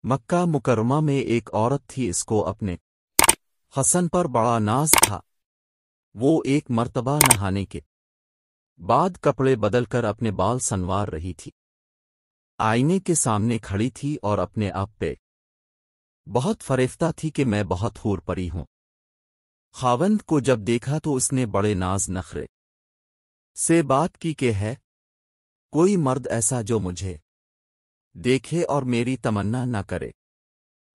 مکہ مکرمہ میں ایک عورت تھی، اس کو اپنے حسن پر بڑا ناز تھا۔ وہ ایک مرتبہ نہانے کے بعد کپڑے بدل کر اپنے بال سنوار رہی تھی۔ آئینے کے سامنے کھڑی تھی اور اپنے آپ پہ بہت فریفتہ تھی کہ میں بہت حور پری ہوں۔ خاوند کو جب دیکھا تو اس نے بڑے ناز نخرے سے بات کی کہ ہے کوئی مرد ایسا جو مجھے دیکھے اور میری تمنا نہ کرے؟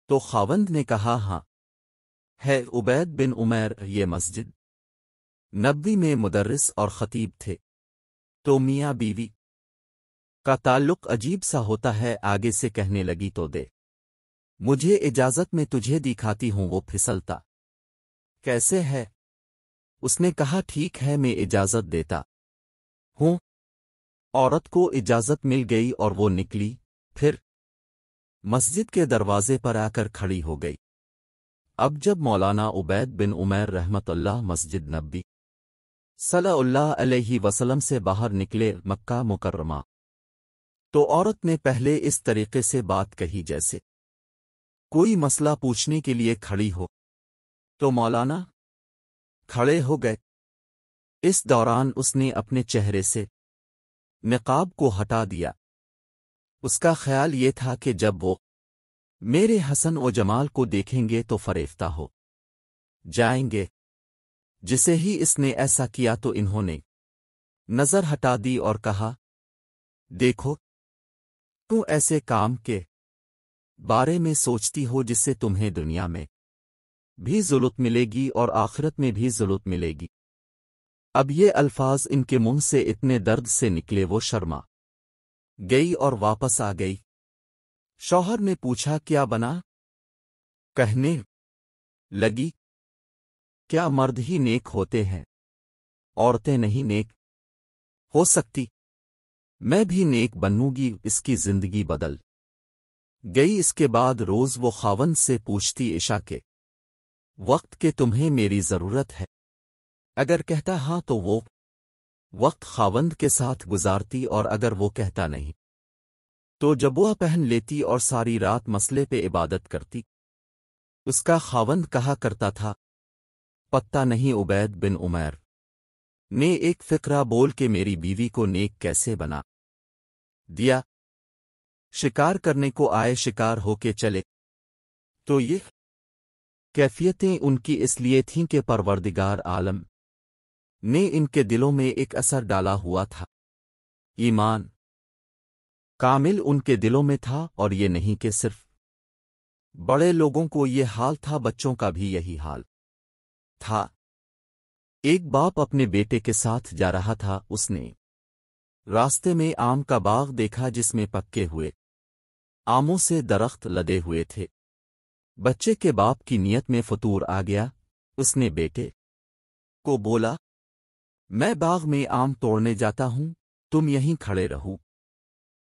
تو خاوند نے کہا ہاں ہے، عبید بن عمیر، یہ مسجد نبوی میں مدرس اور خطیب تھے۔ تو میاں بیوی کا تعلق عجیب سا ہوتا ہے۔ آگے سے کہنے لگی تو دے مجھے اجازت، میں تجھے دکھاتی ہوں وہ پھسلتا کیسے ہے۔ اس نے کہا ٹھیک ہے، میں اجازت دیتا ہوں۔ عورت کو اجازت مل گئی اور وہ نکلی، پھر مسجد کے دروازے پر آ کر کھڑی ہو گئی۔ اب جب مولانا عبید بن عمیر رحمت اللہ مسجد نبوی صلی اللہ علیہ وسلم سے باہر نکلے مکہ مکرمہ، تو عورت نے پہلے اس طریقے سے بات کہی جیسے کوئی مسئلہ پوچھنے کے لیے کھڑی ہو۔ تو مولانا کھڑے ہو گئے۔ اس دوران اس نے اپنے چہرے سے نقاب کو ہٹا دیا۔ اس کا خیال یہ تھا کہ جب وہ میرے حسن و جمال کو دیکھیں گے تو فریفتہ ہو جائیں گے۔ جسے ہی اس نے ایسا کیا تو انہوں نے نظر ہٹا دی اور کہا دیکھو، تو ایسے کام کے بارے میں سوچتی ہو جس سے تمہیں دنیا میں بھی ذلت ملے گی اور آخرت میں بھی ذلت ملے گی۔ اب یہ الفاظ ان کے منہ سے اتنے درد سے نکلے وہ شرما گئی اور واپس آ گئی۔ شوہر نے پوچھا کیا بنا؟ کہنے لگی کیا مرد ہی نیک ہوتے ہیں، عورتیں نہیں نیک ہو سکتی؟ میں بھی نیک بنوں گی۔ اس کی زندگی بدل گئی۔ اس کے بعد روز وہ خاوند سے پوچھتی عشاء کے وقت کہ تمہیں میری ضرورت ہے؟ اگر کہتا ہاں تو وہ وقت خاوند کے ساتھ گزارتی، اور اگر وہ کہتا نہیں تو جبوہ پہن لیتی اور ساری رات مسئلے پہ عبادت کرتی۔ اس کا خاوند کہا کرتا تھا پتہ نہیں عبید بن عمیر نے ایک فقرہ بول کے میری بیوی کو نیک کیسے بنا دیا۔ شکار کرنے کو آئے، شکار ہو کے چلے تو یہ کیفیتیں ان کی اس لیے تھیں کہ پروردگار عالم نے ان کے دلوں میں ایک اثر ڈالا ہوا تھا۔ ایمان کامل ان کے دلوں میں تھا، اور یہ نہیں کہ صرف بڑے لوگوں کو یہ حال تھا، بچوں کا بھی یہی حال تھا۔ ایک باپ اپنے بیٹے کے ساتھ جا رہا تھا۔ اس نے راستے میں آم کا باغ دیکھا جس میں پکے ہوئے آموں سے درخت لدے ہوئے تھے۔ بچے کے باپ کی نیت میں فطور آ گیا۔ اس نے بیٹے کو بولا میں باغ میں آم توڑنے جاتا ہوں، تم یہیں کھڑے رہو،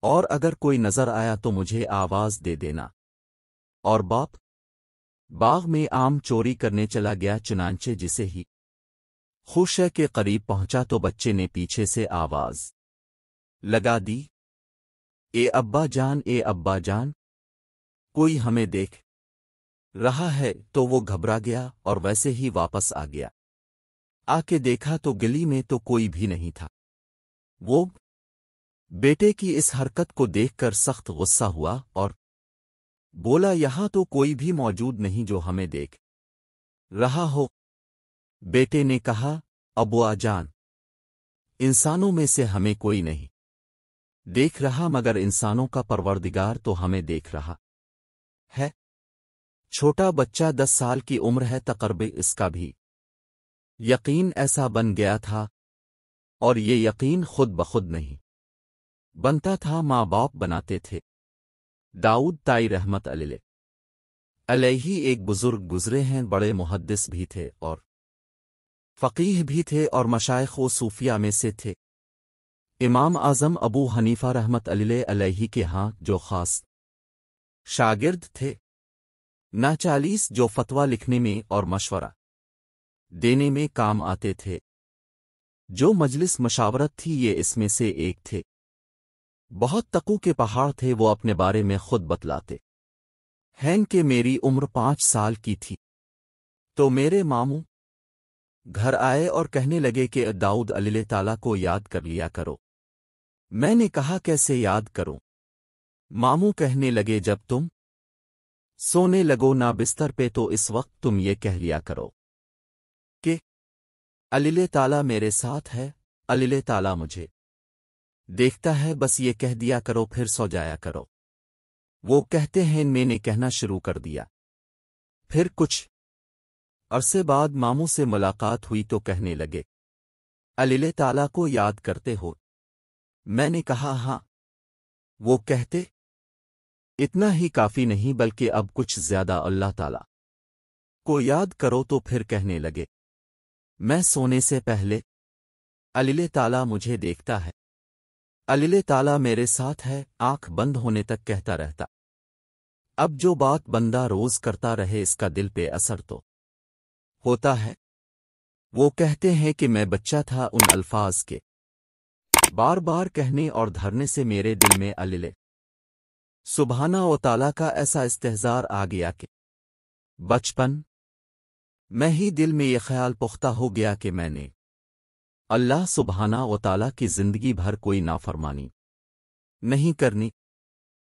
اور اگر کوئی نظر آیا تو مجھے آواز دے دینا۔ اور باپ باغ میں آم چوری کرنے چلا گیا۔ چنانچہ جسے ہی خوشے کے قریب پہنچا تو بچے نے پیچھے سے آواز لگا دی اے ابا جان، اے ابا جان، کوئی ہمیں دیکھ رہا ہے۔ تو وہ گھبرا گیا اور ویسے ہی واپس آ گیا۔ آ کے دیکھا تو گلی میں تو کوئی بھی نہیں تھا۔ وہ بیٹے کی اس حرکت کو دیکھ کر سخت غصہ ہوا اور بولا یہاں تو کوئی بھی موجود نہیں جو ہمیں دیکھ رہا ہو۔ بیٹے نے کہا ابوا جان، انسانوں میں سے ہمیں کوئی نہیں دیکھ رہا، مگر انسانوں کا پروردگار تو ہمیں دیکھ رہا ہے۔ چھوٹا بچہ 10 سال کی عمر ہے تقرب، اس کا بھی یقین ایسا بن گیا تھا، اور یہ یقین خود بخود نہیں بنتا تھا، ماں باپ بناتے تھے۔ داؤد طائی رحمت علیہ ایک بزرگ گزرے ہیں، بڑے محدث بھی تھے اور فقیہ بھی تھے، اور مشائخ و صوفیاء میں سے تھے۔ امام اعظم ابو حنیفہ رحمت علیہ کے ہاں جو خاص شاگرد تھے، ناچالیس جو فتویٰ لکھنے میں اور مشورہ دینے میں کام آتے تھے۔ جو مجلس مشاورت تھی یہ اس میں سے ایک تھے۔ بہت تقوی کے پہاڑ تھے، وہ اپنے بارے میں خود بتلاتے ہیں کہ میری عمر 5 سال کی تھی تو میرے ماموں گھر آئے اور کہنے لگے کہ داؤد اللہ تعالیٰ کو یاد کر لیا کرو۔ میں نے کہا کیسے یاد کروں؟ ماموں کہنے لگے جب تم سونے لگو نہ بستر پہ تو اس وقت تم یہ کہہ لیا کرو کہ اللہ تعالیٰ میرے ساتھ ہے، اللہ تعالیٰ مجھے دیکھتا ہے، بس یہ کہہ دیا کرو پھر سو جایا کرو۔ وہ کہتے ہیں میں نے کہنا شروع کر دیا۔ پھر کچھ عرصے بعد ماموں سے ملاقات ہوئی تو کہنے لگے اللہ تعالیٰ کو یاد کرتے ہو؟ میں نے کہا ہاں۔ وہ کہتے اتنا ہی کافی نہیں بلکہ اب کچھ زیادہ اللہ تعالیٰ کو یاد کرو۔ تو پھر کہنے لگے میں سونے سے پہلے اللہ تعالیٰ مجھے دیکھتا ہے، اللہ تعالیٰ میرے ساتھ ہے، آنکھ بند ہونے تک کہتا رہتا۔ اب جو بات بندہ روز کرتا رہے اس کا دل پہ اثر تو ہوتا ہے۔ وہ کہتے ہیں کہ میں بچہ تھا، ان الفاظ کے بار بار کہنے اور دھرنے سے میرے دل میں اللہ سبحانہ و تعالیٰ کا ایسا استحضار آ گیا کہ بچپن میں ہی دل میں یہ خیال پختہ ہو گیا کہ میں نے اللہ سبحانہ و تعالیٰ کی زندگی بھر کوئی نافرمانی نہیں کرنی۔